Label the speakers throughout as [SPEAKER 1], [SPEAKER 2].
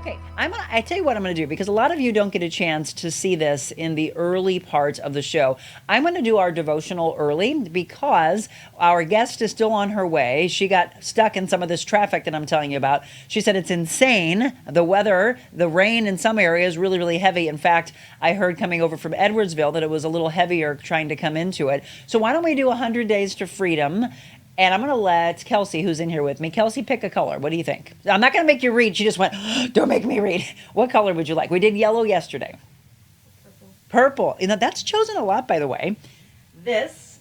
[SPEAKER 1] Okay, I tell you what I'm gonna do, because a lot of you don't get a chance to see this in the early part of the show. I'm gonna do our devotional early because our guest is still on her way. She got stuck in some of this traffic that I'm telling you about. She said it's insane. The weather, the rain in some areas, really, really heavy. In fact, I heard coming over from Edwardsville that it was a little heavier trying to come into it. So why don't we do 100 Days to Freedom? And I'm going to let Kelsey, who's in here with me, Kelsey, pick a color. What do you think? I'm not going to make you read. She just went, don't make me read. What color would you like? We did yellow yesterday. Purple. You know, that's chosen a lot, by the way. This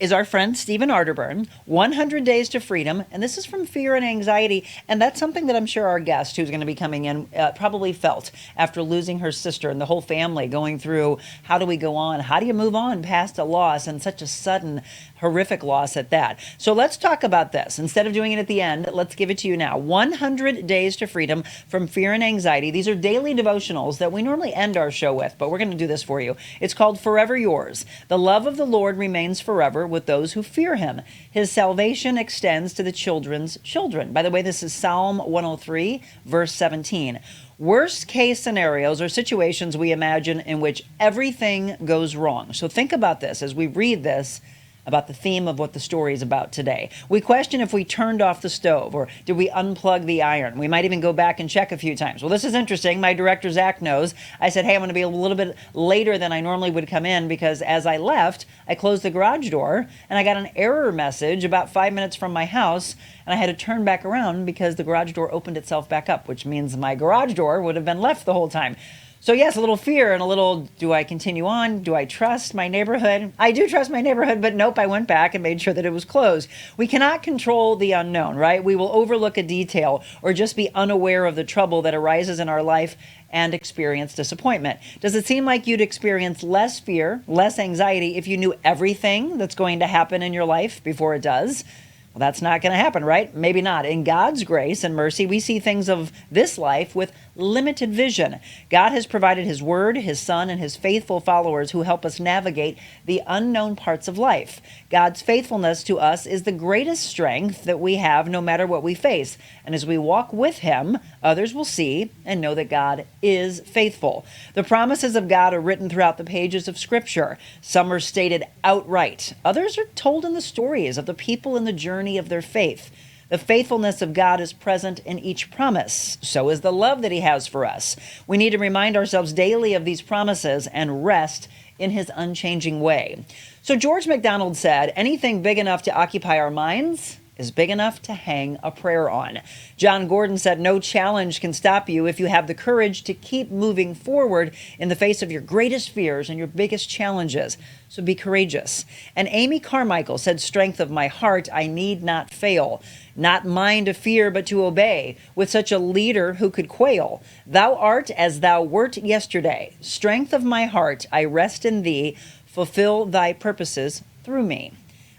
[SPEAKER 1] is our friend Stephen Arterburn, 100 Days to Freedom. And this is from fear and anxiety. And that's something that I'm sure our guest, who's going to be coming in, probably felt after losing her sister and the whole family going through, how do we go on? How do you move on past a loss, and such a sudden, horrific loss at that? So let's talk about this. Instead of doing it at the end, let's give it to you now. 100 Days to Freedom from Fear and Anxiety. These are daily devotionals that we normally end our show with, but we're going to do this for you. It's called Forever Yours. The love of the Lord remains forever with those who fear him. His salvation extends to the children's children. By the way, this is Psalm 103, verse 17. Worst case scenarios are situations we imagine in which everything goes wrong. So think about this as we read this, about the theme of what the story is about today. We question if we turned off the stove, or did we unplug the iron? We might even go back and check a few times. Well, this is interesting. My director, Zach, knows. I said, hey, I'm going to be a little bit later than I normally would come in, because as I left, I closed the garage door and I got an error message about 5 minutes from my house, and I had to turn back around because the garage door opened itself back up, which means my garage door would have been left the whole time. So yes, a little fear and a little, do I continue on? Do I trust my neighborhood? I do trust my neighborhood, but nope, I went back and made sure that it was closed. We cannot control the unknown, right? We will overlook a detail or just be unaware of the trouble that arises in our life and experience disappointment. Does it seem like you'd experience less fear, less anxiety if you knew everything that's going to happen in your life before it does? Well, that's not going to happen, right? Maybe not. In God's grace and mercy, we see things of this life with limited vision. God has provided his word, his son, and his faithful followers who help us navigate the unknown parts of life. God's faithfulness to us is the greatest strength that we have no matter what we face. And as we walk with him, others will see and know that God is faithful. The promises of God are written throughout the pages of Scripture. Some are stated outright. Others are told in the stories of the people in the journey of their faith. The faithfulness of God is present in each promise. So is the love that he has for us. We need to remind ourselves daily of these promises and rest in his unchanging way. So George MacDonald said, anything big enough to occupy our minds is big enough to hang a prayer on. John Gordon said, no challenge can stop you if you have the courage to keep moving forward in the face of your greatest fears and your biggest challenges. So be courageous. And Amy Carmichael said, strength of my heart, I need not fail. Not mine to fear, but to obey, with such a leader who could quail. Thou art as thou wert yesterday. Strength of my heart, I rest in thee. Fulfill thy purposes through me.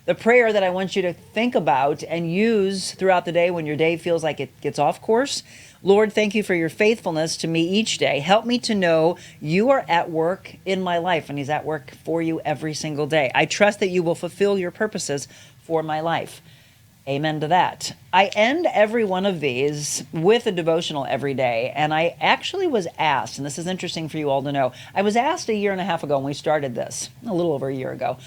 [SPEAKER 1] The prayer that I want you to think about and use throughout the day when your day feels like it gets off course. Lord, thank you for your faithfulness to me each day. Help me to know you are at work in my life, and he's at work for you every single day. I trust that you will fulfill your purposes for my life. Amen to that. I end every one of these with a devotional every day, and I actually was asked, and this is interesting for you all to know, I was asked a year and a half ago when we started this, a little over a year ago,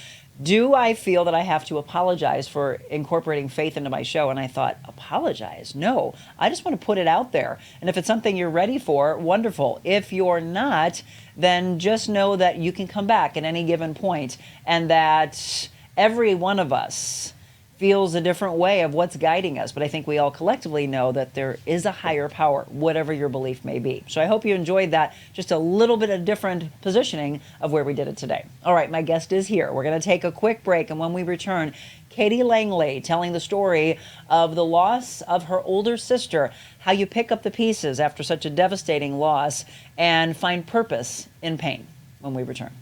[SPEAKER 1] do I feel that I have to apologize for incorporating faith into my show? And I thought, apologize? No, I just want to put it out there. And if it's something you're ready for, wonderful. If you're not, then just know that you can come back at any given point, and that every one of us feels a different way of what's guiding us. But I think we all collectively know that there is a higher power, whatever your belief may be. So I hope you enjoyed that, just a little bit of different positioning of where we did it today. All right, my guest is here. We're going to take a quick break, and when we return, Katie Langley telling the story of the loss of her older sister, how you pick up the pieces after such a devastating loss and find purpose in pain, when we return.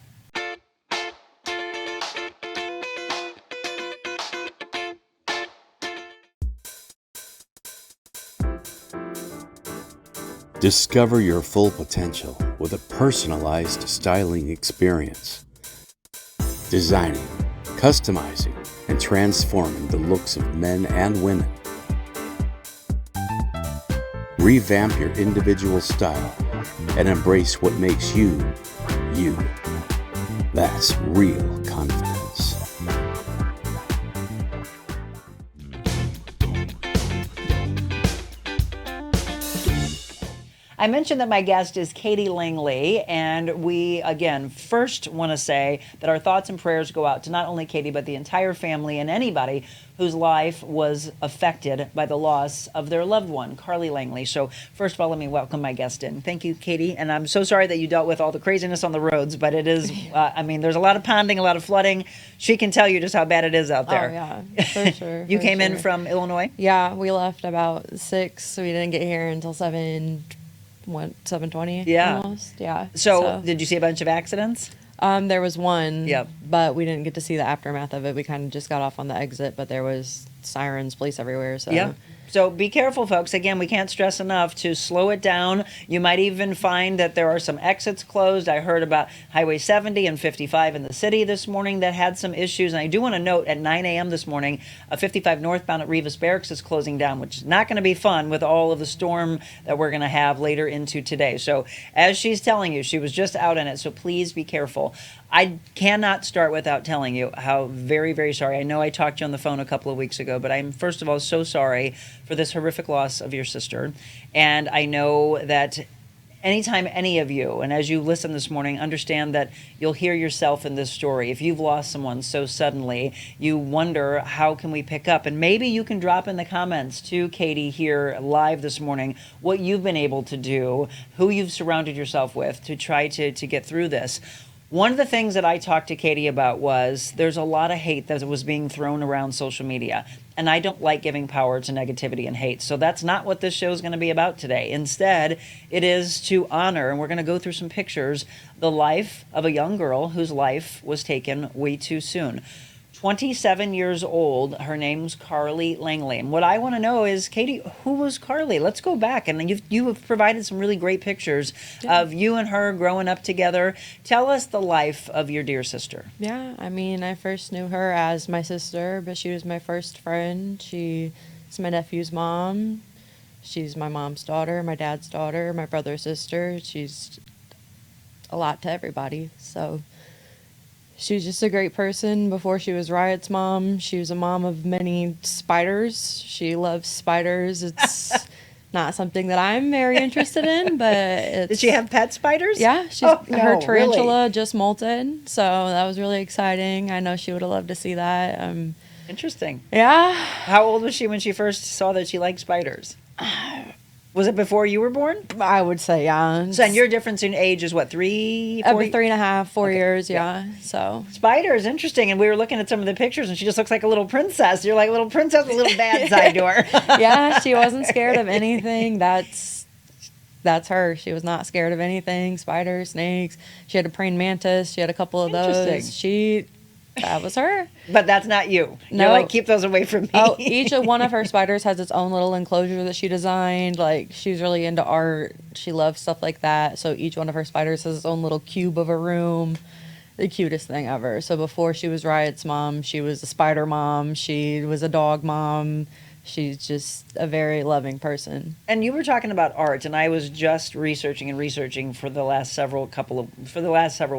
[SPEAKER 2] Discover your full potential with a personalized styling experience. Designing, customizing, and transforming the looks of men and women. revamp your individual style, and embrace what makes you, you. That's real confidence.
[SPEAKER 1] I mentioned that my guest is Katie Langley, and we, again, first want to say that our thoughts and prayers go out to not only Katie, but the entire family and anybody whose life was affected by the loss of their loved one, Karlie Langley. So first of all, let me welcome my guest in. Thank you, Katie, and I'm so sorry that you dealt with all the craziness on the roads, but it is, there's a lot of ponding, a lot of flooding. She can tell you just how bad it is out there.
[SPEAKER 3] Oh, yeah, for sure.
[SPEAKER 1] You came in from Illinois?
[SPEAKER 3] Yeah, we left about 6, so we didn't get here until 7:20.
[SPEAKER 1] Yeah.
[SPEAKER 3] Almost. Yeah.
[SPEAKER 1] So did you see a bunch of accidents?
[SPEAKER 3] There was one.
[SPEAKER 1] Yep.
[SPEAKER 3] But we didn't get to see the aftermath of it. We kind of just got off on the exit, but there was sirens, police everywhere. So.
[SPEAKER 1] Yeah. So be careful, folks. Again, we can't stress enough to slow it down. You might even find that there are some exits closed. I heard about Highway 70 and 55 in the city this morning that had some issues. And I do want to note at 9 a.m. this morning, 55 northbound at Rivas Barracks is closing down, which is not going to be fun with all of the storm that we're going to have later into today. So as she's telling you, she was just out in it. So please be careful. I cannot start without telling you how very, very sorry. I know I talked to you on the phone a couple of weeks ago, but I'm first of all so sorry for this horrific loss of your sister. And I know that anytime any of you, and as you listen this morning, understand that you'll hear yourself in this story. If you've lost someone so suddenly, you wonder, how can we pick up? And maybe you can drop in the comments to Katie here live this morning what you've been able to do, who you've surrounded yourself with to try to get through this. One of the things that I talked to Katie about was there's a lot of hate that was being thrown around social media. And I don't like giving power to negativity and hate. So that's not what this show is going to be about today. Instead, it is to honor, and we're going to go through some pictures, the life of a young girl whose life was taken way too soon. 27 years old. Her name's Karlie Langley. And what I want to know is, Katie, who was Karlie? Let's go back. And you have provided some really great pictures of you and her growing up together. Tell us the life of your dear sister.
[SPEAKER 3] Yeah, I first knew her as my sister, but she was my first friend. She's my nephew's mom. She's my mom's daughter, my dad's daughter, my brother's sister. She's a lot to everybody. So she's just a great person. Before she was Riot's mom, she was a mom of many spiders. She loves spiders. It's not something that I'm very interested in, but it's...
[SPEAKER 1] Did she have pet spiders?
[SPEAKER 3] Yeah, her tarantula
[SPEAKER 1] really?
[SPEAKER 3] just molted, so that was really exciting. I know she would have loved to see that.
[SPEAKER 1] Interesting.
[SPEAKER 3] Yeah.
[SPEAKER 1] How old was she when she first saw that she liked spiders? Was it before you were born?
[SPEAKER 3] I would say, yeah.
[SPEAKER 1] So, and your difference in age is what, 3, 4?
[SPEAKER 3] 3.5, 4
[SPEAKER 1] Okay.
[SPEAKER 3] years, yeah. So
[SPEAKER 1] Spiders, interesting. And we were looking at some of the pictures, and she just looks like a little princess. You're like a little princess with a little bad side to her.
[SPEAKER 3] yeah, she wasn't scared of anything. That's her. She was not scared of anything. Spiders, snakes. She had a praying mantis. She had a couple of those. That was her.
[SPEAKER 1] But that's not you.
[SPEAKER 3] No.
[SPEAKER 1] You're like, keep those away from me.
[SPEAKER 3] Oh, each of one of her spiders has its own little enclosure that she designed. Like, she's really into art. She loves stuff like that. So each one of her spiders has its own little cube of a room. The cutest thing ever. So before she was Riot's mom, she was a spider mom. She was a dog mom. She's just a very loving person.
[SPEAKER 1] And you were talking about art, and I was just researching for the last several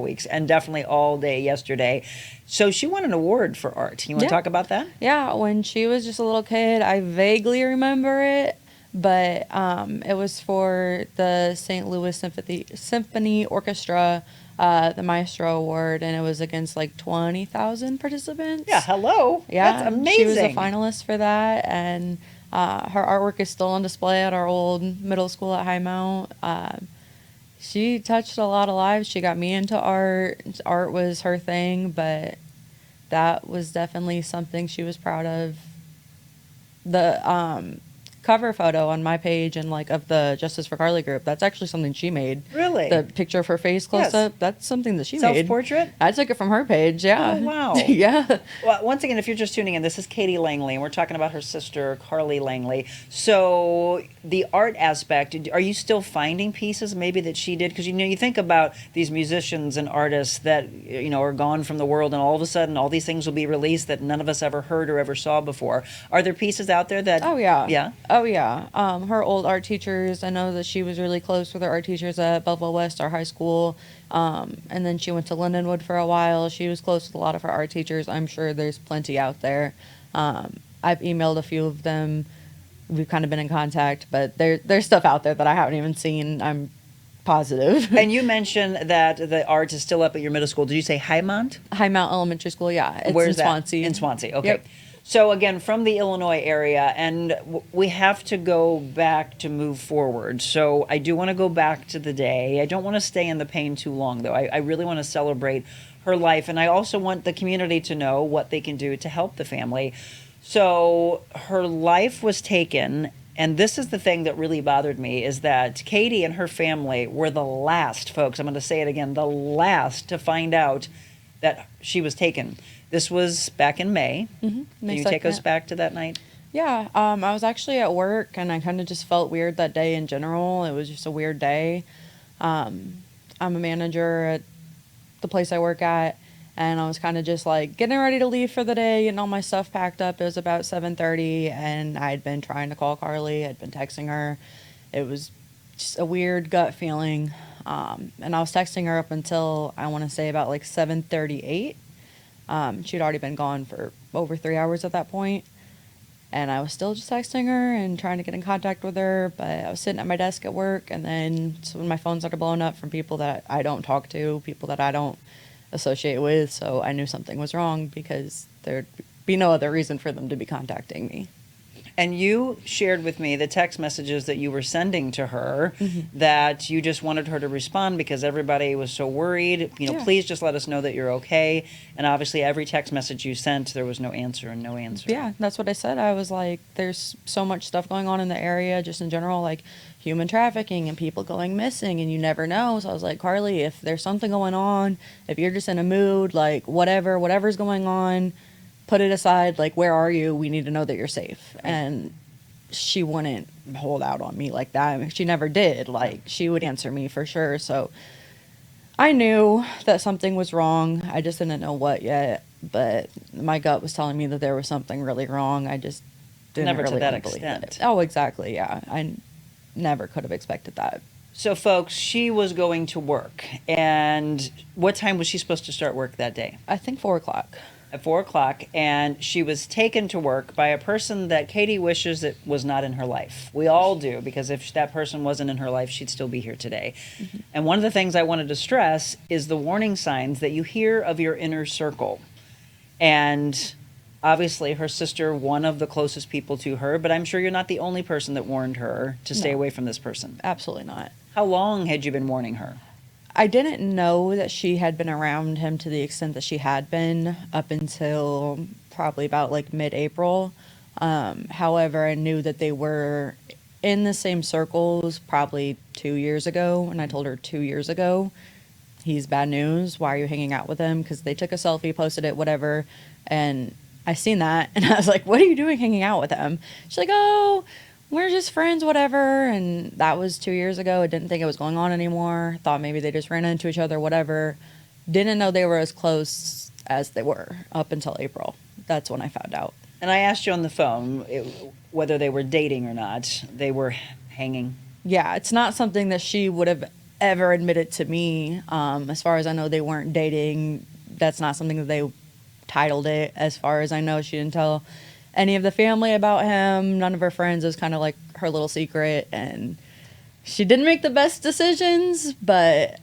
[SPEAKER 1] weeks, and definitely all day yesterday. So she won an award for art. You want to talk about that?
[SPEAKER 3] Yeah, when she was just a little kid, I vaguely remember it, but it was for the St. Louis Symphony Orchestra, the Maestro Award, and it was against like 20,000 participants.
[SPEAKER 1] Yeah, hello.
[SPEAKER 3] Yeah,
[SPEAKER 1] that's amazing.
[SPEAKER 3] She was a finalist for that, and her artwork is still on display at our old middle school at High Mount. She touched a lot of lives. She got me into art. Art was her thing, but that was definitely something she was proud of. The cover photo on my page and like of the Justice for Karlie group, that's actually something she made.
[SPEAKER 1] Really?
[SPEAKER 3] The picture of her face close up, that's something that she made.
[SPEAKER 1] Self-portrait?
[SPEAKER 3] I took it from her page, yeah.
[SPEAKER 1] Oh, wow.
[SPEAKER 3] yeah.
[SPEAKER 1] Well, once again, if you're just tuning in, this is Katie Langley, and we're talking about her sister, Karlie Langley. So the art aspect, are you still finding pieces maybe that she did? Because, you think about these musicians and artists that, are gone from the world, and all of a sudden all these things will be released that none of us ever heard or ever saw before. Are there pieces out there that...
[SPEAKER 3] Oh, yeah.
[SPEAKER 1] Yeah?
[SPEAKER 3] Oh yeah, her old art teachers. I know that she was really close with her art teachers at Belleville West, our high school, and then she went to Lindenwood for a while. She was close with a lot of her art teachers. I'm sure there's plenty out there. I've emailed a few of them. We've kind of been in contact, but there's stuff out there that I haven't even seen. I'm positive.
[SPEAKER 1] And you mentioned that the art is still up at your middle school. Did you say Highmont?
[SPEAKER 3] High Mount Elementary School, yeah, it's
[SPEAKER 1] Where's
[SPEAKER 3] in
[SPEAKER 1] that?
[SPEAKER 3] Swansea.
[SPEAKER 1] In Swansea, okay.
[SPEAKER 3] Yep.
[SPEAKER 1] So again, from the Illinois area, and we have to go back to move forward. So I do want to go back to the day. I don't want to stay in the pain too long, though. I really want to celebrate her life, and I also want the community to know what they can do to help the family. So her life was taken, and this is the thing that really bothered me, is that Katie and her family were the last, folks, I'm going to say it again, the last to find out that she was taken. This was back in May.
[SPEAKER 3] Mm-hmm.
[SPEAKER 1] Can you take us back to that night?
[SPEAKER 3] Yeah, I was actually at work, and I kind of just felt weird that day in general. It was just a weird day. I'm a manager at the place I work at, and I was kind of just like getting ready to leave for the day, getting all my stuff packed up. It was about 7:30, and I'd been trying to call Karlie. I'd been texting her. It was just a weird gut feeling, and I was texting her up until I want to say about like 7:38. She'd already been gone for over 3 hours at that point, and I was still just texting her and trying to get in contact with her, but I was sitting at my desk at work, and then so when my phone started blowing up from people that I don't talk to, people that I don't associate with, so I knew something was wrong because there'd be no other reason for them to be contacting me.
[SPEAKER 1] And you shared with me the text messages that you were sending to her, that you just wanted her to respond because everybody was so worried. You know,
[SPEAKER 3] Yeah.
[SPEAKER 1] please just let us know that you're okay. And obviously, every text message you sent, there was no answer and no answer.
[SPEAKER 3] Yeah, that's what I said. I was like, there's so much stuff going on in the area, just in general, like human trafficking and people going missing, and you never know. So I was like, Karlie, if there's something going on, if you're just in a mood, like whatever's going on, put it aside. Like, where are you? We need to know that you're safe.
[SPEAKER 1] Right.
[SPEAKER 3] And she wouldn't hold out on me like that. I mean, she never did. Like, she would answer me for sure. So I knew that something was wrong. I just didn't know what yet. But my gut was telling me that there was something really wrong. I just didn't
[SPEAKER 1] Never to
[SPEAKER 3] really
[SPEAKER 1] that
[SPEAKER 3] believe
[SPEAKER 1] extent.
[SPEAKER 3] it. Oh, exactly. Yeah. I never could have expected that.
[SPEAKER 1] So, folks, she was going to work. And what time was she supposed to start work that day?
[SPEAKER 3] I think 4:00.
[SPEAKER 1] At 4 o'clock, and she was taken to work by a person that Katie wishes that was not in her life. We all do, because if that person wasn't in her life, she'd still be here today. And one of the things I wanted to stress is the warning signs that you hear of your inner circle. And obviously, her sister, one of the closest people to her, but I'm sure you're not the only person that warned her to stay
[SPEAKER 3] No.
[SPEAKER 1] away from this person.
[SPEAKER 3] Absolutely not.
[SPEAKER 1] How long had you been warning her?
[SPEAKER 3] I didn't know that she had been around him to the extent that she had been up until probably about like mid-April. However, I knew that they were in the same circles probably 2 years ago, and I told her 2 years ago, he's bad news. Why are you hanging out with him? Because they took a selfie, posted it, whatever, and I seen that, and I was like, what are you doing hanging out with him? She's like, oh, we're just friends, whatever. And that was 2 years ago. I didn't think it was going on anymore. Thought maybe they just ran into each other, whatever. Didn't know they were as close as they were up until April. That's when I found out.
[SPEAKER 1] And I asked you on the phone whether they were dating or not. They were hanging.
[SPEAKER 3] Yeah, it's not something that she would have ever admitted to me. As far as I know, they weren't dating. That's not something that they titled it. As far as I know, she didn't tell any of the family about him. None of her friends. It was kind of like her little secret, and she didn't make the best decisions, but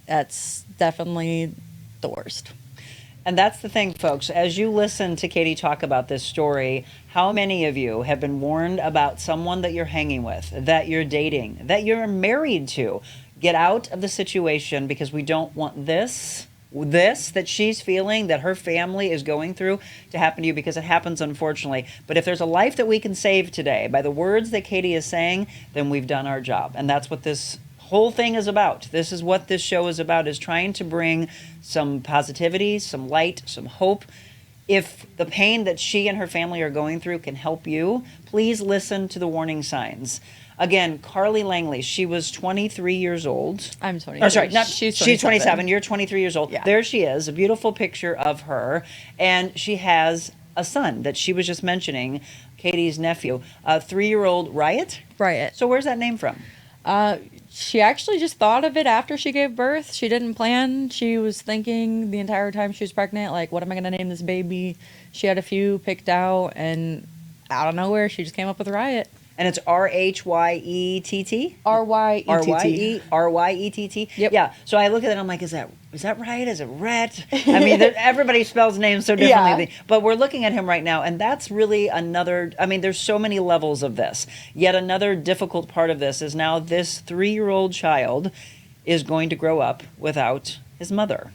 [SPEAKER 3] that's definitely the worst.
[SPEAKER 1] And that's the thing, folks. As you listen to Katie talk about this story, how many of you have been warned about someone that you're hanging with, that you're dating, that you're married to? Get out of the situation, because we don't want this that she's feeling, that her family is going through, to happen to you, because it happens, unfortunately. But if there's a life that we can save today by the words that Katie is saying, then we've done our job. And that's what this whole thing is about. This is what this show is about, is trying to bring some positivity, some light, some hope. If the pain that she and her family are going through can help you, please listen to the warning signs. Again, Karlie Langley, she was 23 years old.
[SPEAKER 3] I'm 27.
[SPEAKER 1] Or sorry, not,
[SPEAKER 3] She's
[SPEAKER 1] she's 27. You're 23 years old.
[SPEAKER 3] Yeah.
[SPEAKER 1] There she is, a beautiful picture of her. And she has a son that she was just mentioning. Katie's nephew, 3-year-old Riot.
[SPEAKER 3] Riot.
[SPEAKER 1] So where's that name from?
[SPEAKER 3] She actually just thought of it after she gave birth. She didn't plan. She was thinking the entire time she was pregnant, like, what am I going to name this baby? She had a few picked out, and out of nowhere, she just came up with Riot.
[SPEAKER 1] And it's Ryett?
[SPEAKER 3] Ryett.
[SPEAKER 1] Ryett?
[SPEAKER 3] Yep.
[SPEAKER 1] Yeah. So I look at it and I'm like, is that right? Is it Rhett? I mean, everybody spells names so differently.
[SPEAKER 3] Yeah.
[SPEAKER 1] But we're looking at him right now, and that's really another, I mean, there's so many levels of this. Yet another difficult part of this is now this 3-year-old child is going to grow up without his mother.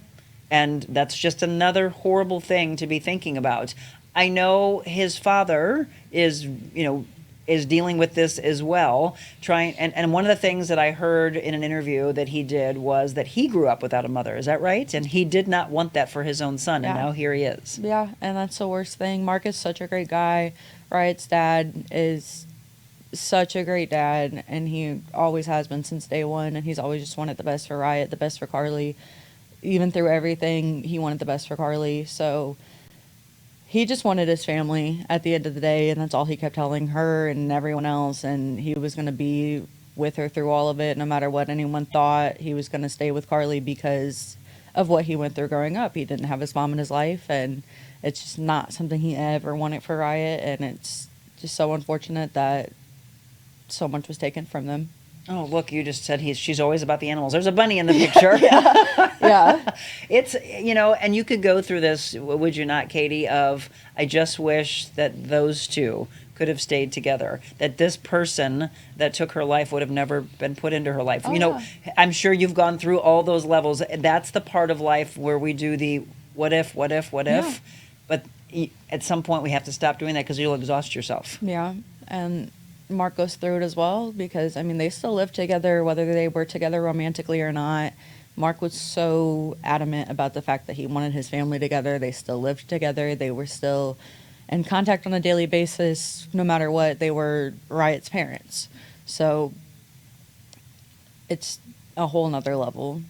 [SPEAKER 1] And that's just another horrible thing to be thinking about. I know his father is dealing with this as well. And one of the things that I heard in an interview that he did was that he grew up without a mother. Is that right? And he did not want that for his own son, and now here he is.
[SPEAKER 3] Yeah, and that's the worst thing. Mark is such a great guy. Riot's dad is such a great dad, and he always has been since day one, and he's always just wanted the best for Riot, the best for Karlie. Even through everything, he wanted the best for Karlie, so he just wanted his family at the end of the day, and that's all he kept telling her and everyone else, and he was going to be with her through all of it, no matter what anyone thought. He was going to stay with Karlie because of what he went through growing up. He didn't have his mom in his life, and it's just not something he ever wanted for Riot, and it's just so unfortunate that so much was taken from them.
[SPEAKER 1] Oh, look, you just said she's always about the animals. There's a bunny in the picture.
[SPEAKER 3] Yeah.
[SPEAKER 1] It's, and you could go through this, would you not, Katie, of I just wish that those two could have stayed together, that this person that took her life would have never been put into her life.
[SPEAKER 3] Yeah.
[SPEAKER 1] I'm sure you've gone through all those levels. That's the part of life where we do the what if.
[SPEAKER 3] Yeah.
[SPEAKER 1] But at some point we have to stop doing that because you'll exhaust yourself.
[SPEAKER 3] Yeah, and Mark goes through it as well because, I mean, they still live together, whether they were together romantically or not. Mark was so adamant about the fact that he wanted his family together. They still lived together. They were still in contact on a daily basis. No matter what, they were Riot's parents. So it's a whole nother level.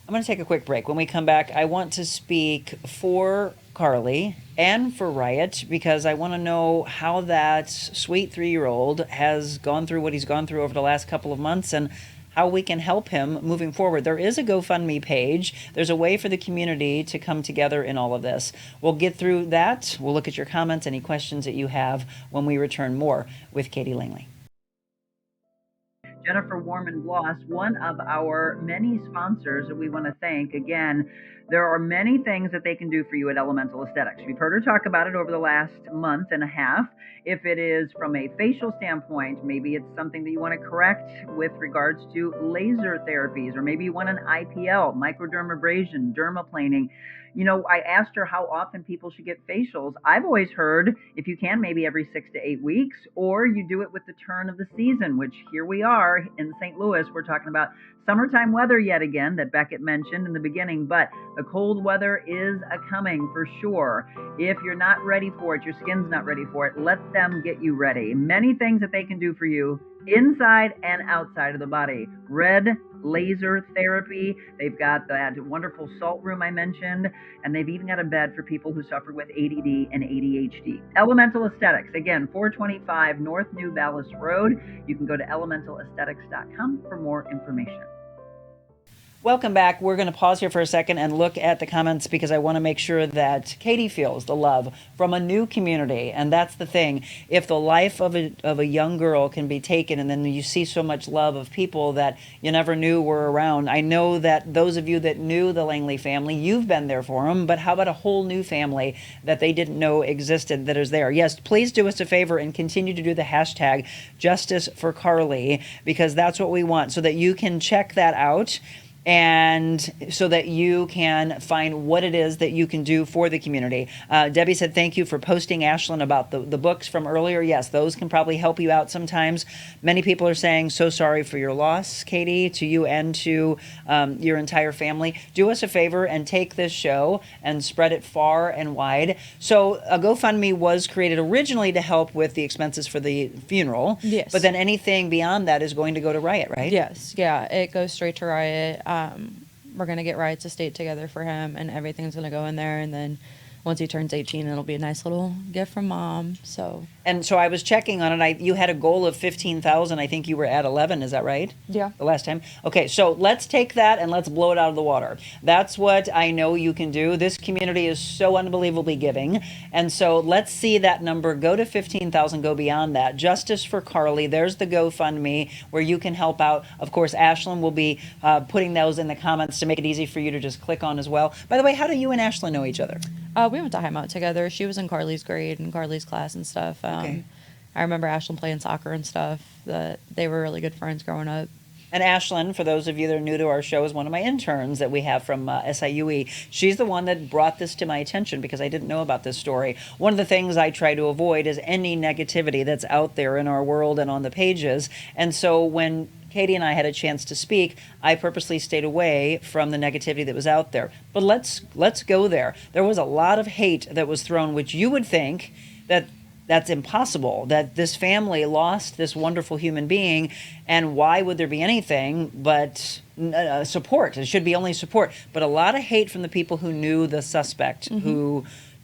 [SPEAKER 1] I'm going to take a quick break. When we come back, I want to speak for Karlie and for Riot because I want to know how that sweet 3-year-old has gone through what he's gone through over the last couple of months and how we can help him moving forward. There is a GoFundMe page. There's a way for the community to come together in all of this. We'll get through that. We'll look at your comments, any questions that you have when we return more with Katie Langley. Jennifer Warman Bloss, one of our many sponsors that we want to thank. Again, there are many things that they can do for you at Elemental Aesthetics. We've heard her talk about it over the last month and a half. If it is from a facial standpoint, maybe it's something that you want to correct with regards to laser therapies, or maybe you want an IPL, microdermabrasion, dermaplaning. I asked her how often people should get facials. I've always heard if you can, maybe every 6 to 8 weeks, or you do it with the turn of the season, which here we are in St. Louis. We're talking about summertime weather yet again that Beckett mentioned in the beginning, but the cold weather is a-coming for sure. If you're not ready for it, your skin's not ready for it, let them get you ready. Many things that they can do for you inside and outside of the body. Red laser therapy. They've got that wonderful salt room I mentioned, and they've even got a bed for people who suffer with ADD and ADHD. Elemental Aesthetics, again, 425 North New Ballas Road. You can go to elementalaesthetics.com for more information. Welcome back. We're going to pause here for a second and look at the comments because I want to make sure that Katie feels the love from a new community. And that's the thing. If the life of a young girl can be taken and then you see so much love of people that you never knew were around. I know that those of you that knew the Langley family, you've been there for them. But how about a whole new family that they didn't know existed that is there? Yes, please do us a favor and continue to do the hashtag Justice for Karlie because that's what we want so that you can check that out. And so that you can find what it is that you can do for the community. Debbie said, thank you for posting, Ashlyn, about the books from earlier. Yes, those can probably help you out sometimes. Many people are saying, so sorry for your loss, Katie, to you and to your entire family. Do us a favor and take this show and spread it far and wide. So a GoFundMe was created originally to help with the expenses for the funeral.
[SPEAKER 3] Yes.
[SPEAKER 1] But then anything beyond that is going to go to Riot, right?
[SPEAKER 3] Yes, yeah, it goes straight to Riot. We're going to get Riot's estate together for him, and everything's going to go in there, and then once he turns 18, it'll be a nice little gift from Mom. So.
[SPEAKER 1] And so I was checking on it. You had a goal of 15,000. I think you were at 11. Is that right?
[SPEAKER 3] Yeah.
[SPEAKER 1] The last time. Okay, so let's take that and let's blow it out of the water. That's what I know you can do. This community is so unbelievably giving, and so let's see that number go to 15,000. Go beyond that. Justice for Karlie. There's the GoFundMe where you can help out. Of course, Ashlyn will be putting those in the comments to make it easy for you to just click on as well. By the way, how do you and Ashlyn know each other?
[SPEAKER 3] We went to High Mount together. She was in Carlie's grade and Carlie's class and stuff.
[SPEAKER 1] Okay.
[SPEAKER 3] I remember Ashlyn playing soccer and stuff. That they were really good friends growing up.
[SPEAKER 1] And Ashlyn, for those of you that are new to our show, is one of my interns that we have from SIUE. She's the one that brought this to my attention because I didn't know about this story. One of the things I try to avoid is any negativity that's out there in our world and on the pages. And so when Katie and I had a chance to speak, I purposely stayed away from the negativity that was out there. But let's go there. There was a lot of hate that was thrown, which you would think that's impossible, that this family lost this wonderful human being, and why would there be anything but support? It should be only support. But a lot of hate from the people who knew the suspect, who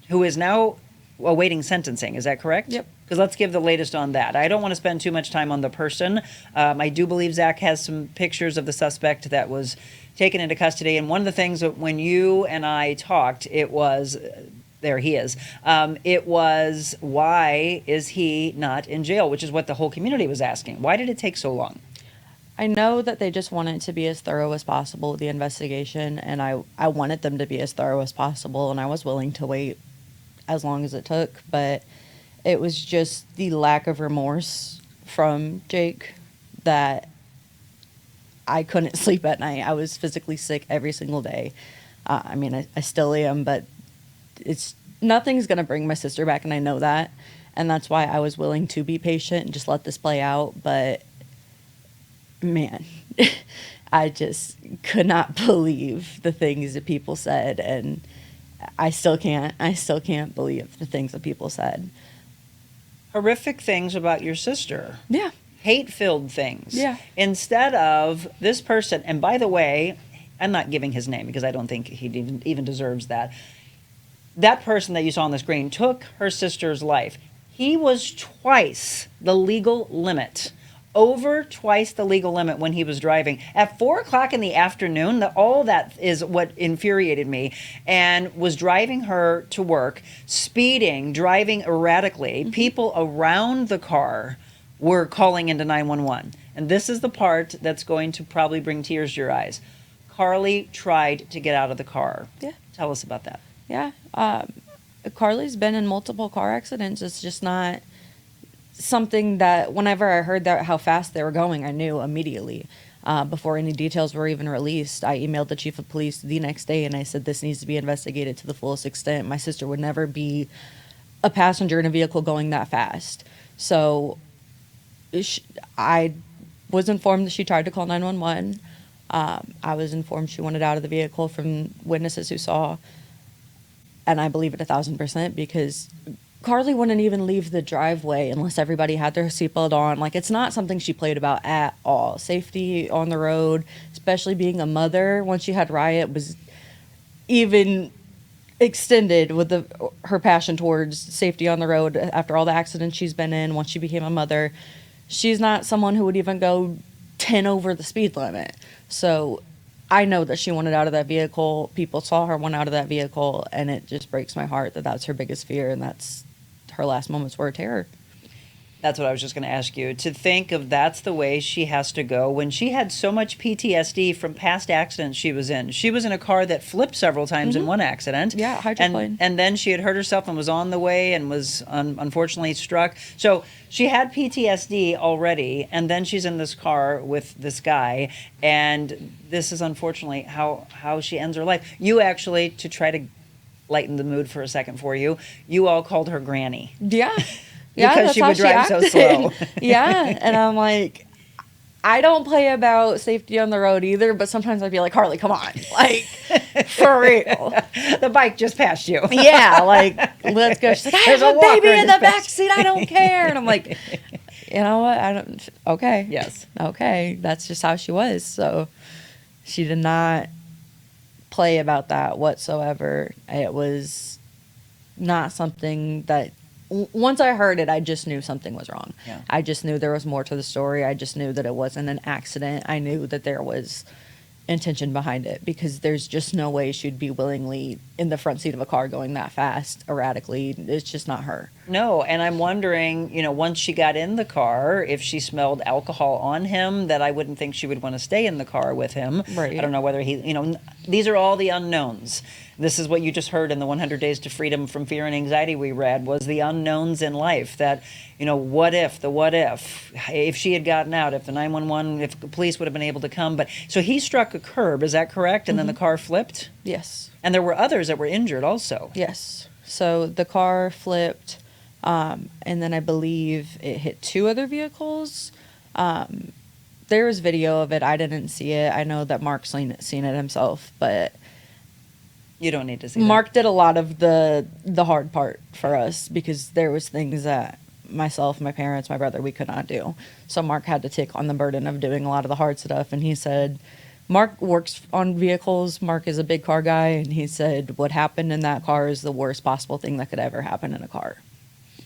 [SPEAKER 1] is now awaiting sentencing. Is that correct?
[SPEAKER 3] Yep.
[SPEAKER 1] Because let's give the latest on that. I don't want to spend too much time on the person. I do believe Zach has some pictures of the suspect that was taken into custody. And one of the things that when you and I talked, it was, there he is. It was, why is he not in jail? Which is what the whole community was asking. Why did it take so long?
[SPEAKER 3] I know that they just wanted to be as thorough as possible with the investigation, and I wanted them to be as thorough as possible, and I was willing to wait as long as it took, but it was just the lack of remorse from Jake that I couldn't sleep at night. I was physically sick every single day. I mean, I still am, but nothing's going to bring my sister back, and I know that, and that's why I was willing to be patient and just let this play out. But man, I just could not believe the things that people said, and I still can't believe the things that people said.
[SPEAKER 1] Horrific things about your sister.
[SPEAKER 3] Yeah.
[SPEAKER 1] Hate-filled things.
[SPEAKER 3] Yeah.
[SPEAKER 1] Instead of this person, and by the way, I'm not giving his name because I don't think he even deserves that. That person that you saw on the screen took her sister's life. He was twice the legal limit. Over twice the legal limit when he was driving at 4 o'clock in the afternoon. All that is what infuriated me, and was driving her to work, speeding, driving erratically. People around the car were calling into 911. And this is the part that's going to probably bring tears to your eyes. Karlie tried to get out of the car.
[SPEAKER 3] Yeah.
[SPEAKER 1] Tell us about that.
[SPEAKER 3] Yeah. Carlie's been in multiple car accidents. It's just not something that whenever I heard that how fast they were going, I knew immediately. Before any details were even released, I emailed the chief of police the next day and I said, this needs to be investigated to the fullest extent. My sister would never be a passenger in a vehicle going that fast. So I was informed that she tried to call 911. I was informed she wanted out of the vehicle from witnesses who saw, and I believe it 1,000% because Karlie wouldn't even leave the driveway unless everybody had their seatbelt on. Like, it's not something she played about at all. Safety on the road, especially being a mother, once she had Riot, was even extended with her passion towards safety on the road after all the accidents she's been in. Once she became a mother, she's not someone who would even go 10 over the speed limit. So I know that she wanted out of that vehicle. People saw her want out of that vehicle, and it just breaks my heart that that's her biggest fear, and that's her last moments were a terror.
[SPEAKER 1] That's what I was just going to ask you. To think of that's the way she has to go when she had so much PTSD from past accidents she was in. She was in a car that flipped several times in one accident.
[SPEAKER 3] Yeah, hydroplane.
[SPEAKER 1] And then she had hurt herself and was on the way and was unfortunately struck. So she had PTSD already, and then she's in this car with this guy, and this is unfortunately how she ends her life. You actually, to try to lighten the mood for a second for you, you all called her Granny.
[SPEAKER 3] Yeah. Yeah,
[SPEAKER 1] because she would drive so slow.
[SPEAKER 3] Yeah, and I'm like, I don't play about safety on the road either, but sometimes I'd be like, Karlie, come on. Like, for real.
[SPEAKER 1] The bike just passed you.
[SPEAKER 3] Yeah, like, let's go. She's like, I have a baby in the back seat. I don't care. And I'm like, you know what? I don't. Okay.
[SPEAKER 1] Yes.
[SPEAKER 3] Okay. That's just how she was. So she did not play about that whatsoever. It was not something that once I heard it, I just knew something was wrong.
[SPEAKER 1] Yeah.
[SPEAKER 3] I just knew there was more to the story. I just knew that it wasn't an accident. I knew that there was intention behind it, because there's just no way she'd be willingly in the front seat of a car going that fast erratically. It's just not her.
[SPEAKER 1] No, and I'm wondering, once she got in the car, if she smelled alcohol on him, that I wouldn't think she would want to stay in the car with him.
[SPEAKER 3] Right.
[SPEAKER 1] I don't know whether these are all the unknowns. This is what you just heard in the 100 Days to Freedom from Fear and Anxiety we read, was the unknowns in life. That, what if she had gotten out, if the 911, if the police would have been able to come. But so he struck a curb, is that correct? And then the car flipped?
[SPEAKER 3] Yes.
[SPEAKER 1] And there were others that were injured also.
[SPEAKER 3] Yes. So the car flipped, and then I believe it hit 2 other vehicles. There was video of it. I didn't see it. I know that Mark's seen it himself, but
[SPEAKER 1] You don't need to see
[SPEAKER 3] Mark did a lot of the hard part for us, because there was things that myself, my parents, my brother, we could not do. So Mark had to take on the burden of doing a lot of the hard stuff. And he said, Mark works on vehicles. Mark is a big car guy. And he said, what happened in that car is the worst possible thing that could ever happen in a car.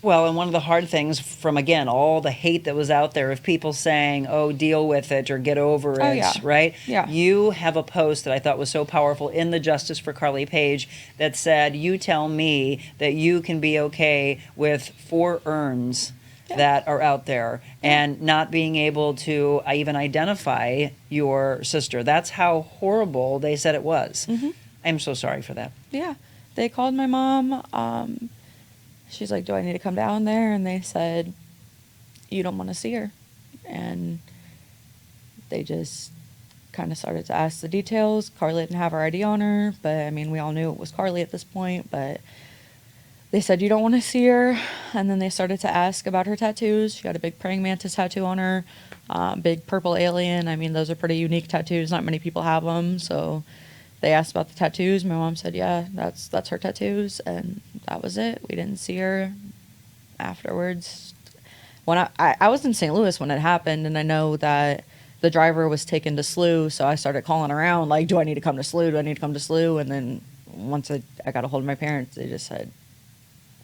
[SPEAKER 1] Well, and one of the hard things from, again, all the hate that was out there of people saying, oh, deal with it or get over it,
[SPEAKER 3] Oh, yeah.
[SPEAKER 1] right?
[SPEAKER 3] Yeah.
[SPEAKER 1] You have a post that I thought was so powerful in the Justice for Karlie page that said, you tell me that you can be okay with 4 urns that are out there and not being able to even identify your sister. That's how horrible they said it was.
[SPEAKER 3] Mm-hmm.
[SPEAKER 1] I'm so sorry for that.
[SPEAKER 3] Yeah. They called my mom. She's like, do I need to come down there? And they said, you don't want to see her. And they just kind of started to ask the details. Karlie didn't have her ID on her, but I mean, we all knew it was Karlie at this point. But they said, you don't want to see her. And then they started to ask about her tattoos. She got a big praying mantis tattoo on her, big purple alien. I mean, those are pretty unique tattoos. Not many people have them. So they asked about the tattoos. My mom said, yeah, that's her tattoos. And that was it. We didn't see her afterwards. When I was in St. Louis when it happened, and I know that the driver was taken to SLU, so I started calling around, like, do I need to come to SLU? Do I need to come to SLU? And then once I got a hold of my parents, they just said,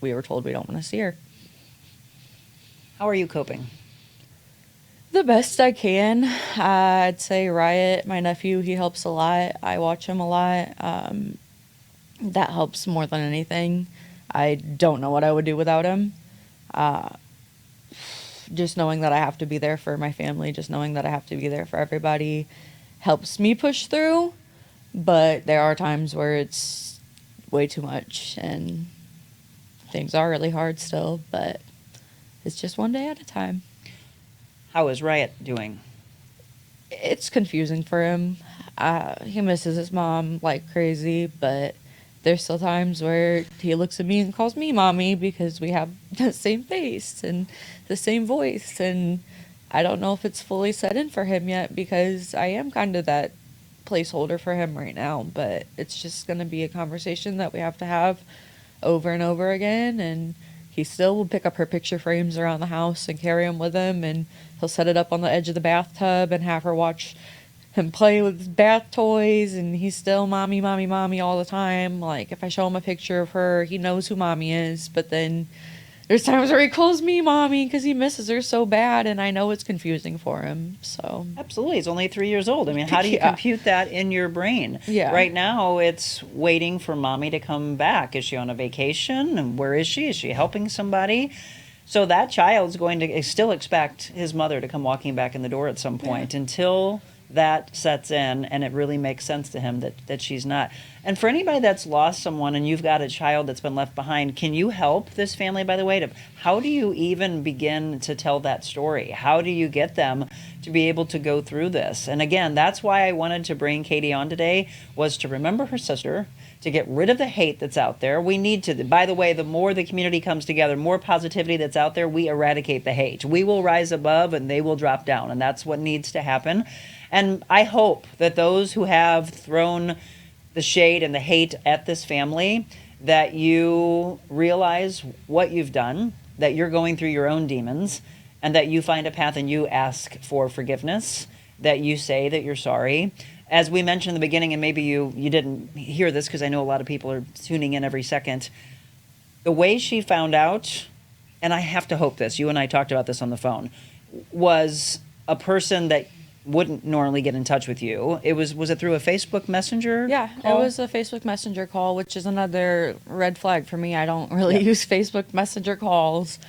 [SPEAKER 3] we were told we don't want to see her.
[SPEAKER 1] How are you coping?
[SPEAKER 3] The best I can. I'd say Riot, my nephew, he helps a lot. I watch him a lot. That helps more than anything. I don't know what I would do without him. Just knowing that I have to be there for my family, just knowing that I have to be there for everybody helps me push through. But there are times where it's way too much and things are really hard still, but it's just one day at a time.
[SPEAKER 1] How is Riot doing?
[SPEAKER 3] It's confusing for him. He misses his mom like crazy, but there's still times where he looks at me and calls me mommy because we have the same face and the same voice. And I don't know if it's fully set in for him yet, because I am kind of that placeholder for him right now. But it's just going to be a conversation that we have to have over and over again. And he still will pick up her picture frames around the house and carry them with him. And he'll set it up on the edge of the bathtub and have her watch him play with his bath toys. And he's still mommy, mommy, mommy all the time. Like, if I show him a picture of her, he knows who mommy is. But then there's times where he calls me mommy because he misses her so bad. And I know it's confusing for him. So
[SPEAKER 1] Absolutely. He's only 3 years old. I mean, how do you
[SPEAKER 3] Yeah.
[SPEAKER 1] compute that in your brain?
[SPEAKER 3] Yeah.
[SPEAKER 1] Right now, it's waiting for mommy to come back. Is she on a vacation? And where is she? Is she helping somebody? So that child's going to still expect his mother to come walking back in the door at some point until that sets in and it really makes sense to him that she's not. And for anybody that's lost someone and you've got a child that's been left behind, can you help this family, by the way? How do you even begin to tell that story? How do you get them to be able to go through this? And again, that's why I wanted to bring Katie on today, was to remember her sister, to get rid of the hate that's out there. We need to, by the way, the more the community comes together, more positivity that's out there, we eradicate the hate. We will rise above and they will drop down. And that's what needs to happen. And I hope that those who have thrown the shade and the hate at this family, that you realize what you've done, that you're going through your own demons, and that you find a path and you ask for forgiveness, that you say that you're sorry. As we mentioned in the beginning, and maybe you didn't hear this because I know a lot of people are tuning in every second, the way she found out, and I have to hope this, you and I talked about this on the phone, was a person that wouldn't normally get in touch with you. Was it through a Facebook Messenger
[SPEAKER 3] Yeah,
[SPEAKER 1] call?
[SPEAKER 3] it was a Facebook Messenger call, which is another red flag for me. I don't really use Facebook Messenger calls.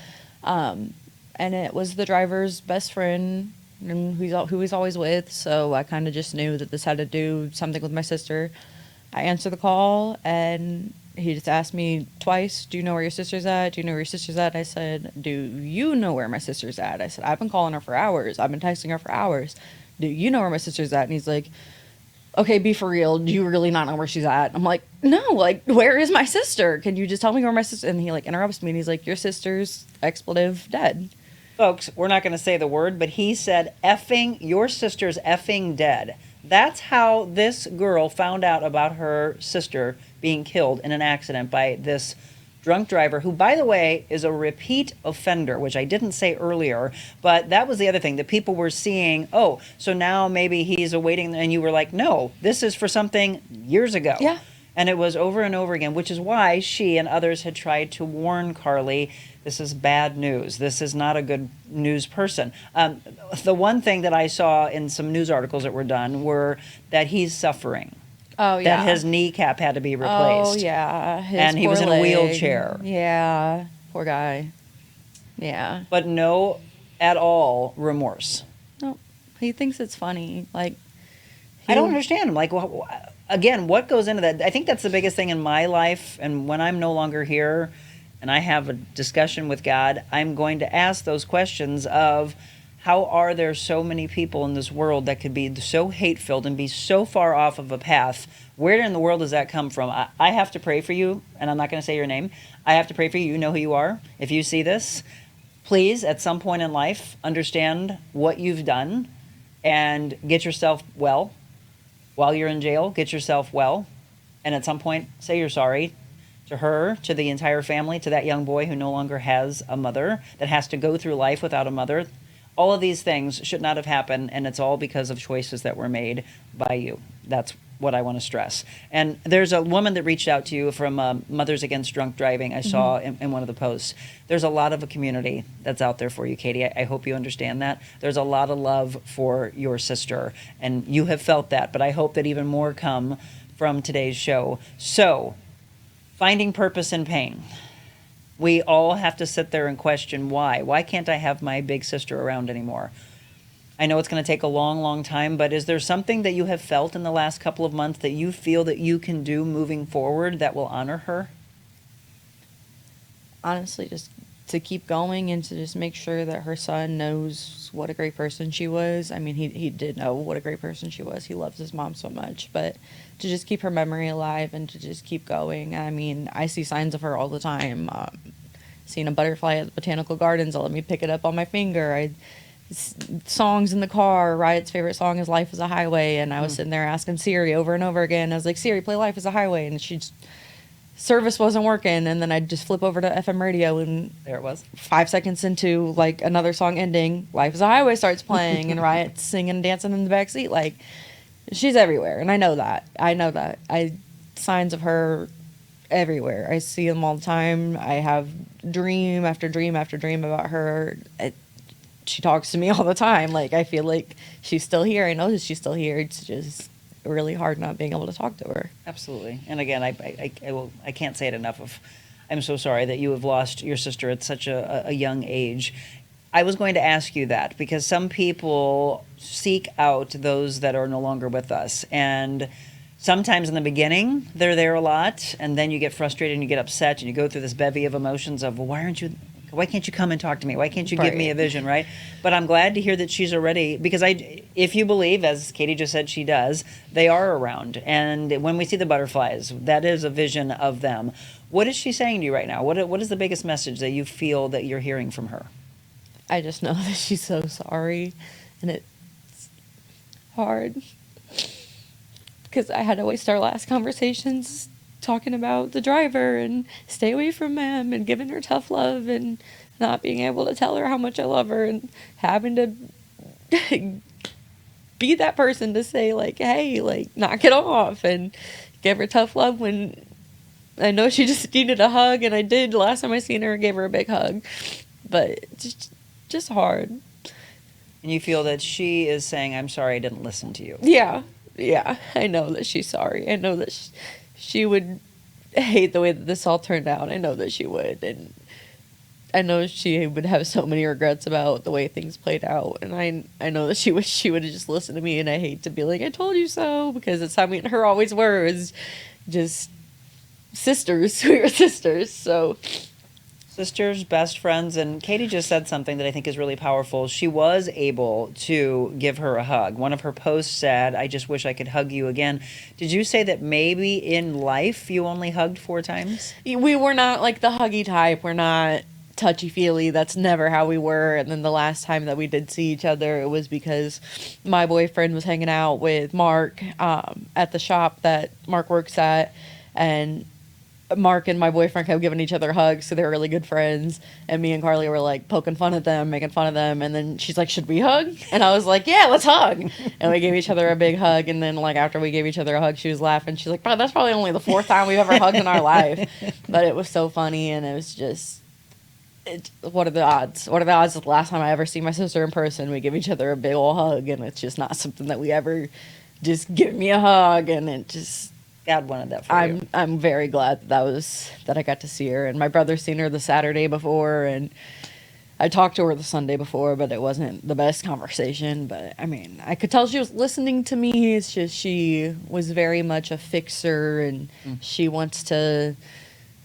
[SPEAKER 3] And it was the driver's best friend and who he's always with. So I kind of just knew that this had to do something with my sister. I answered the call and he just asked me twice, do you know where your sister's at? Do you know where your sister's at? I said, do you know where my sister's at? I said, I've been calling her for hours. I've been texting her for hours. Do you know where my sister's at? And he's like, okay, be for real. Do you really not know where she's at? I'm like, no, like, where is my sister? Can you just tell me where my sister? And he like interrupts me and he's like, your sister's expletive dead.
[SPEAKER 1] Folks, we're not going to say the word, but he said, effing, your sister's effing dead. That's how this girl found out about her sister being killed in an accident by this drunk driver, who, by the way, is a repeat offender, which I didn't say earlier, but that was the other thing that people were seeing. Oh, so now maybe he's awaiting, and you were like, no, this is for something years ago.
[SPEAKER 3] Yeah.
[SPEAKER 1] And it was over and over again, which is why she and others had tried to warn Karlie, this is bad news. This is not a good news person. The one thing that I saw in some news articles that were done were that he's suffering.
[SPEAKER 3] Oh, yeah.
[SPEAKER 1] That his kneecap had to be replaced.
[SPEAKER 3] Oh, yeah.
[SPEAKER 1] And he was in a wheelchair.
[SPEAKER 3] Yeah. Poor guy. Yeah.
[SPEAKER 1] But no, at all, remorse.
[SPEAKER 3] No. He thinks it's funny. Like,
[SPEAKER 1] I don't understand him. Like, again, what goes into that? I think that's the biggest thing in my life. And when I'm no longer here and I have a discussion with God, I'm going to ask those questions of how are there so many people in this world that could be so hate-filled and be so far off of a path? Where in the world does that come from? I have to pray for you, and I'm not going to say your name. I have to pray for you. You know who you are. If you see this, please, at some point in life, understand what you've done and get yourself well. While you're in jail, get yourself well. And at some point, say you're sorry to her, to the entire family, to that young boy who no longer has a mother, that has to go through life without a mother. All of these things should not have happened, and it's all because of choices that were made by you. That's what I want to stress. And there's a woman that reached out to you from Mothers Against Drunk Driving. I saw in one of the posts. There's a lot of a community that's out there for you, Katie. I hope you understand that. There's a lot of love for your sister, and you have felt that, but I hope that even more come from today's show. So, finding purpose in pain. We all have to sit there and question why. Why can't I have my big sister around anymore? I know it's going to take a long, long time, but is there something that you have felt in the last couple of months that you feel that you can do moving forward that will honor her?
[SPEAKER 3] Honestly, just to keep going and to just make sure that her son knows what a great person she was. I mean, he did know what a great person she was. He loves his mom so much, but to just keep her memory alive and to just keep going. I mean, I see signs of her all the time. Seeing a butterfly at the botanical gardens, I'll let me pick it up on my finger. Songs in the car. Riot's favorite song is Life is a Highway, and I was sitting there asking Siri over and over again. I was like, Siri, play Life is a Highway, and service wasn't working, and then I'd just flip over to FM radio, and
[SPEAKER 1] there it was.
[SPEAKER 3] 5 seconds into like another song ending, Life is a Highway starts playing, and Riot's singing and dancing in the back seat. Like, she's everywhere, and I know that. Signs of her everywhere. I see them all the time. I have dream after dream after dream about her. She talks to me all the time. Like, I feel like she's still here. I know that she's still here. It's just really hard not being able to talk to her.
[SPEAKER 1] Absolutely. And again, I can't say it enough. I'm so sorry that you have lost your sister at such a young age. I was going to ask you that because some people seek out those that are no longer with us, and sometimes in the beginning they're there a lot, and then you get frustrated and you get upset and you go through this bevy of emotions of, well, why can't you come and talk to me? Why can't you give me a vision, right? But I'm glad to hear that she's already, because if you believe, as Katie just said she does, they are around. And when we see the butterflies, that is a vision of them. What is she saying to you right now? What is the biggest message that you feel that you're hearing from her?
[SPEAKER 3] I just know that she's so sorry, and it's hard because I had to waste our last conversations talking about the driver and stay away from him and giving her tough love and not being able to tell her how much I love her and having to be that person to say, like, hey, like, knock it off and give her tough love when I know she just needed a hug, and I did. Last time I seen her, I gave her a big hug. But just hard.
[SPEAKER 1] And you feel that she is saying, I'm sorry I didn't listen to you.
[SPEAKER 3] Yeah. Yeah. I know that she's sorry. I know that she would hate the way that this all turned out. I know that she would. And I know she would have so many regrets about the way things played out. And I know that she wished she would have just listened to me. And I hate to be like, I told you so. Because it's how me and her always were. Is just sisters. We were sisters. So...
[SPEAKER 1] Sisters, best friends, and Katie just said something that I think is really powerful. She was able to give her a hug. One of her posts said, I just wish I could hug you again. Did you say that maybe in life you only hugged 4 times?
[SPEAKER 3] We were not like the huggy type. We're not touchy-feely. That's never how we were. And then the last time that we did see each other, it was because my boyfriend was hanging out with Mark at the shop that Mark works at, and Mark and my boyfriend kept giving each other hugs, so they were really good friends. And me and Karlie were like poking fun at them, making fun of them. And then she's like, "Should we hug?" And I was like, "Yeah, let's hug." And we gave each other a big hug. And then like after we gave each other a hug, she was laughing. She's like, "Bro, that's probably only the 4th time we've ever hugged in our life." But it was so funny, and it was just, what are the odds? What are the odds that the last time I ever see my sister in person, we give each other a big old hug, and it's just not something that we ever just give me a hug, and it just.
[SPEAKER 1] God wanted that for you.
[SPEAKER 3] I'm very glad that I got to see her. And my brother's seen her the Saturday before, and I talked to her the Sunday before, but it wasn't the best conversation. But I mean, I could tell she was listening to me. It's just she was very much a fixer, and she wants to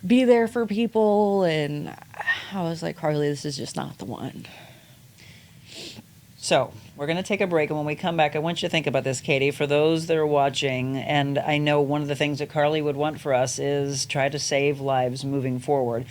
[SPEAKER 3] be there for people. And I was like, Karlie, this is just not the one.
[SPEAKER 1] So we're going to take a break, and when we come back, I want you to think about this, Katie, for those that are watching. And I know one of the things that Karlie would want for us is try to save lives moving forward.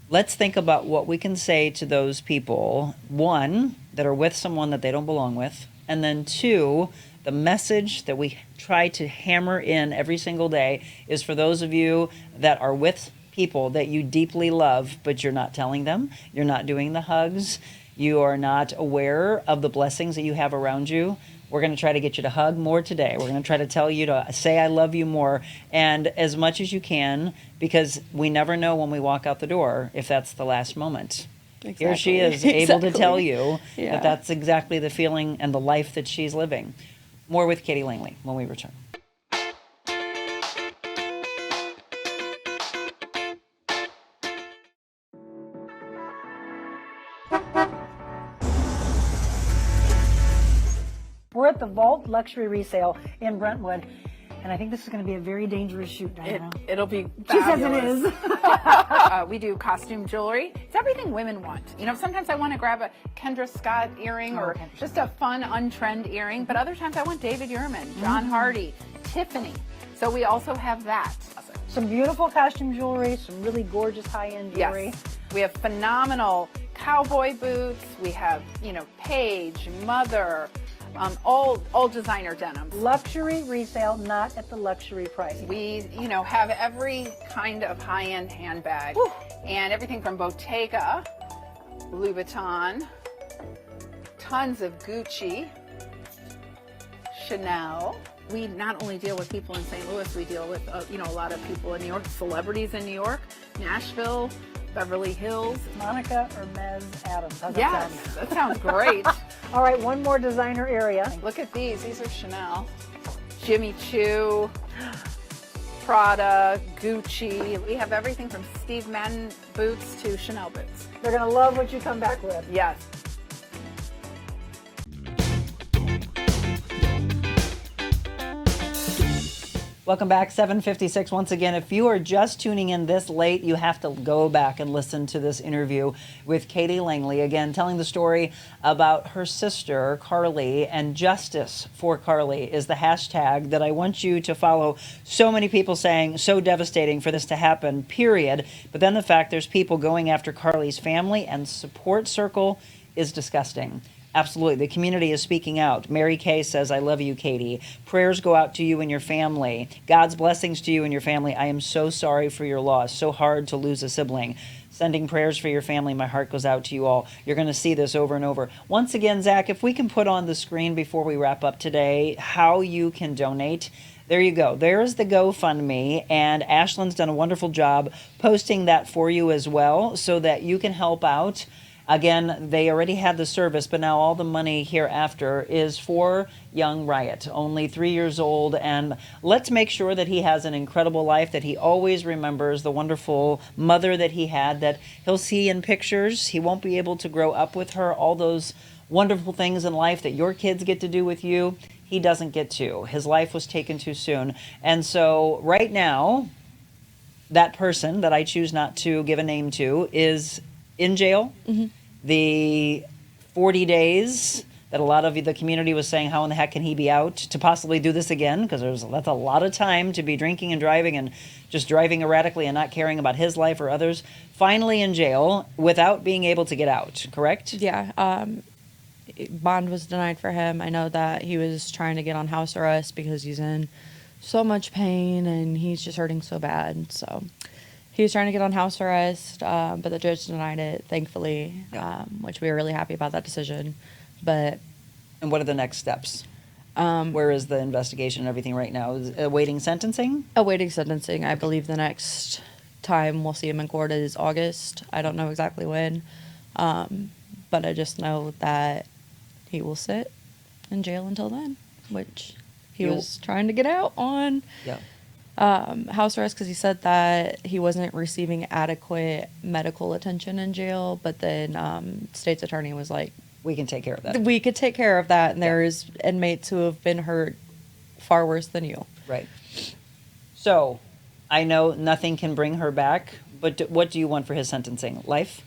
[SPEAKER 1] Let's think about what we can say to those people, 1, that are with someone that they don't belong with, and then 2, the message that we try to hammer in every single day is for those of you that are with people that you deeply love, but you're not telling them, you're not doing the hugs, you are not aware of the blessings that you have around you. We're going to try to get you to hug more today. We're going to try to tell you to say I love you more, and as much as you can, because we never know when we walk out the door if that's the last moment. Exactly. Here she is, able to tell you that that's exactly the feeling and the life that she's living. More with Katie Langley when we return.
[SPEAKER 4] We're at the Vault Luxury Resale in Brentwood, and I think this is going to be a very dangerous shoot, Diana.
[SPEAKER 5] It'll be
[SPEAKER 4] She says
[SPEAKER 5] fabulous.
[SPEAKER 4] it is.
[SPEAKER 5] We do costume jewelry. It's everything women want. You know, sometimes I want to grab a Kendra Scott earring or just a fun, untrend earring, but other times I want David Yurman, John Hardy, Tiffany. So we also have that.
[SPEAKER 4] Some beautiful costume jewelry, some really gorgeous high-end jewelry.
[SPEAKER 5] Yes. We have phenomenal cowboy boots. We have, you know, Paige, Mother, all designer denim.
[SPEAKER 4] Luxury resale, not at the luxury price.
[SPEAKER 5] We, you know, have every kind of high-end handbag.
[SPEAKER 4] Whew.
[SPEAKER 5] And everything from Bottega, Louis Vuitton, tons of Gucci, Chanel. We not only deal with people in St. Louis, we deal with, you know, a lot of people in New York, celebrities in New York, Nashville, Beverly Hills.
[SPEAKER 4] Monica Hermes Adams. How's that
[SPEAKER 5] Yes,
[SPEAKER 4] sound?
[SPEAKER 5] that sounds great.
[SPEAKER 4] All right, one more designer area.
[SPEAKER 5] Look at these. These are Chanel, Jimmy Choo, Prada, Gucci. We have everything from Steve Madden boots to Chanel boots.
[SPEAKER 4] They're going to love what you come back with.
[SPEAKER 5] Yes.
[SPEAKER 1] Welcome back, 7:56. Once again, if you are just tuning in this late, you have to go back and listen to this interview with Katie Langley, again, telling the story about her sister, Karlie, and justice for Karlie is the hashtag that I want you to follow. So many people saying, so devastating for this to happen, period. But then the fact there's people going after Karlie's family and support circle is disgusting. Absolutely. The community is speaking out. Mary Kay says, I love you, Katie. Prayers go out to you and your family. God's blessings to you and your family. I am so sorry for your loss. So hard to lose a sibling. Sending prayers for your family. My heart goes out to you all. You're going to see this over and over. Once again, Zach, if we can put on the screen before we wrap up today how you can donate. There you go. There's the GoFundMe, and Ashlyn's done a wonderful job posting that for you as well so that you can help out. Again, they already had the service, but now all the money hereafter is for young Riot, only 3 years old. And let's make sure that he has an incredible life, that he always remembers the wonderful mother that he had, that he'll see in pictures. He won't be able to grow up with her, all those wonderful things in life that your kids get to do with you. He doesn't get to. His life was taken too soon. And so right now, that person that I choose not to give a name to is in jail. The 40 days that a lot of the community was saying, how in the heck can he be out to possibly do this again? Because that's a lot of time to be drinking and driving and just driving erratically and not caring about his life or others. Finally in jail without being able to get out, correct?
[SPEAKER 3] Yeah. Bond was denied for him. I know that he was trying to get on house arrest because he's in so much pain and he's just hurting so bad. So he was trying to get on house arrest, but the judge denied it, thankfully, which we were really happy about that decision. But
[SPEAKER 1] And what are the next steps? Where is the investigation and everything right now? Is awaiting sentencing?
[SPEAKER 3] awaiting sentencing. I believe the next time we'll see him in court is August. I don't know exactly when, but I just know that he will sit in jail until then, which he was trying to get out on house arrest because he said that he wasn't receiving adequate medical attention in jail. But then state's attorney was like,
[SPEAKER 1] We can take care of that.
[SPEAKER 3] we could take care of that, and there's inmates who have been hurt far worse than you.
[SPEAKER 1] Right. So, I know nothing can bring her back, but what do you want for his sentencing? Life?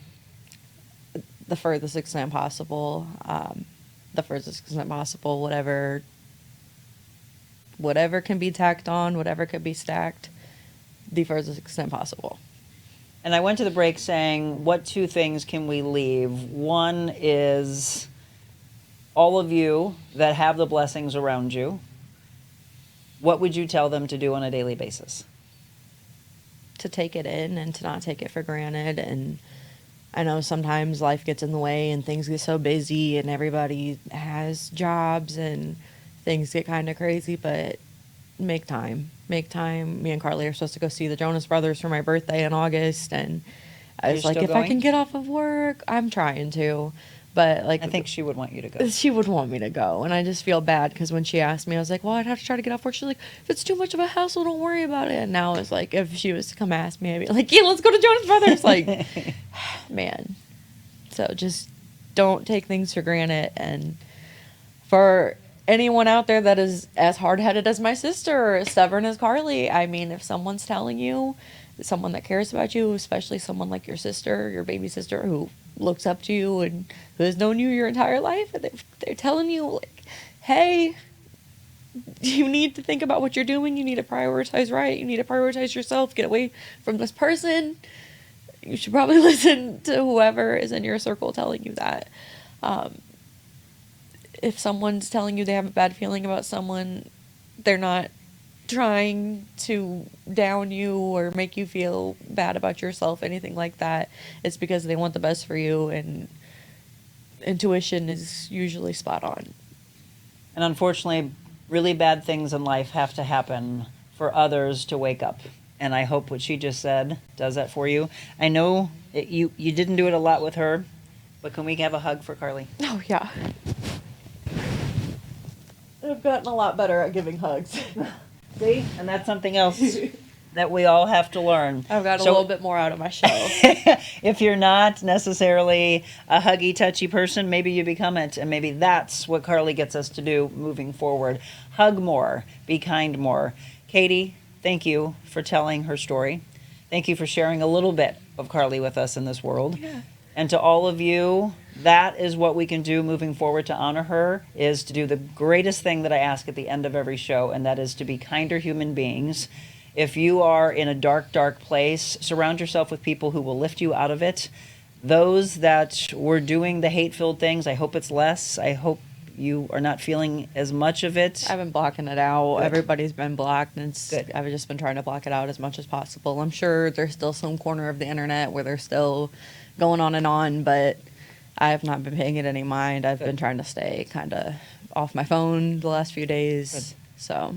[SPEAKER 3] The furthest extent possible. Whatever can be tacked on, whatever could be stacked, the furthest extent possible.
[SPEAKER 1] And I went to the break saying, what two things can we leave? One is all of you that have the blessings around you, what would you tell them to do on a daily basis?
[SPEAKER 3] To take it in and to not take it for granted. And I know sometimes life gets in the way and things get so busy and everybody has jobs and things get kind of crazy, but make time. Make time. Me and Karlie are supposed to go see the Jonas Brothers for my birthday in August, and I was
[SPEAKER 1] You're
[SPEAKER 3] like,
[SPEAKER 1] still
[SPEAKER 3] if I
[SPEAKER 1] going?
[SPEAKER 3] can get off of work, I'm trying to. But like,
[SPEAKER 1] I think she would want you to go.
[SPEAKER 3] she would want me to go, and I just feel bad because when she asked me, I was like, well, I'd have to try to get off work. She's like, if it's too much of a hassle, don't worry about it. And now it's like, if she was to come ask me, I'd be like, yeah, let's go to Jonas Brothers. Like, man. So just don't take things for granted. And for anyone out there that is as hard-headed as my sister or as stubborn as Karlie, I mean, if someone's telling you, someone that cares about you, especially someone like your sister, your baby sister, who looks up to you and who has known you your entire life, and they're telling you, like, hey, you need to think about what you're doing, you need to prioritize right, you need to prioritize yourself, get away from this person, you should probably listen to whoever is in your circle telling you that. If someone's telling you they have a bad feeling about someone, they're not trying to down you or make you feel bad about yourself, anything like that. It's because they want the best for you, and intuition is usually spot on.
[SPEAKER 1] And unfortunately, really bad things in life have to happen for others to wake up. And I hope what she just said does that for you. I know you didn't do it a lot with her, but can we have a hug for Karlie?
[SPEAKER 3] Oh, yeah. I've gotten a lot better at giving hugs.
[SPEAKER 1] See? And that's something else that we all have to learn.
[SPEAKER 3] I've got a little bit more out of my show.
[SPEAKER 1] If you're not necessarily a huggy, touchy person, maybe you become it. And maybe that's what Karlie gets us to do moving forward. Hug more. Be kind more. Katie, thank you for telling her story. Thank you for sharing a little bit of Karlie with us in this world.
[SPEAKER 3] Yeah.
[SPEAKER 1] And to all of you, that is what we can do moving forward to honor her, is to do the greatest thing that I ask at the end of every show, and that is to be kinder human beings. If you are in a dark, dark place, surround yourself with people who will lift you out of it. Those that were doing the hate-filled things, I hope it's less. I hope you are not feeling as much of it.
[SPEAKER 3] I've been blocking it out.
[SPEAKER 1] Good.
[SPEAKER 3] Everybody's been blocked, and
[SPEAKER 1] Good.
[SPEAKER 3] I've just been trying to block it out as much as possible. I'm sure there's still some corner of the internet where they're still going on, but I have not been paying it any mind. I've
[SPEAKER 1] Good.
[SPEAKER 3] been trying to stay kind of off my phone the last few days.
[SPEAKER 1] Good.
[SPEAKER 3] So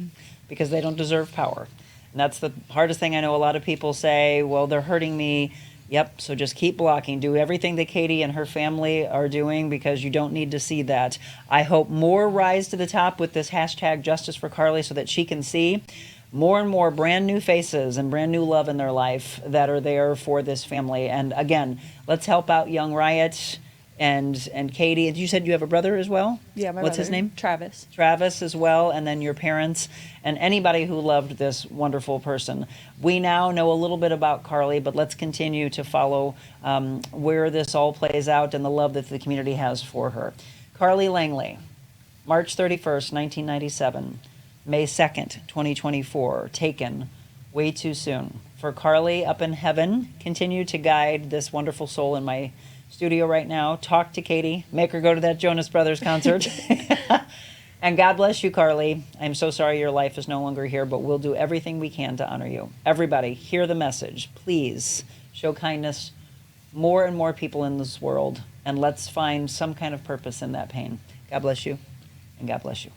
[SPEAKER 1] because they don't deserve power. And that's the hardest thing. I know a lot of people say, well, they're hurting me. Yep, so just keep blocking. Do everything that Katie and her family are doing because you don't need to see that. I hope more rise to the top with this hashtag Justice for Karlie so that she can see more and more brand new faces and brand new love in their life that are there for this family. And again, let's help out young Riot and Katie. And you said you have a brother as well?
[SPEAKER 6] Yeah, my
[SPEAKER 1] What's his
[SPEAKER 6] brother,
[SPEAKER 1] name?
[SPEAKER 6] Travis.
[SPEAKER 1] Travis as well, and then your parents and anybody who loved this wonderful person. We now know a little bit about Karlie, but let's continue to follow where this all plays out and the love that the community has for her. Karlie Langley, March 31st, 1997, May 2nd, 2024, taken way too soon. For Karlie up in heaven, continue to guide this wonderful soul in my studio right now. Talk to Katie. Make her go to that Jonas Brothers concert. And God bless you, Karlie. I'm so sorry your life is no longer here, but we'll do everything we can to honor you. Everybody, hear the message. Please show kindness more and more people in this world, and let's find some kind of purpose in that pain. God bless you, and God bless you.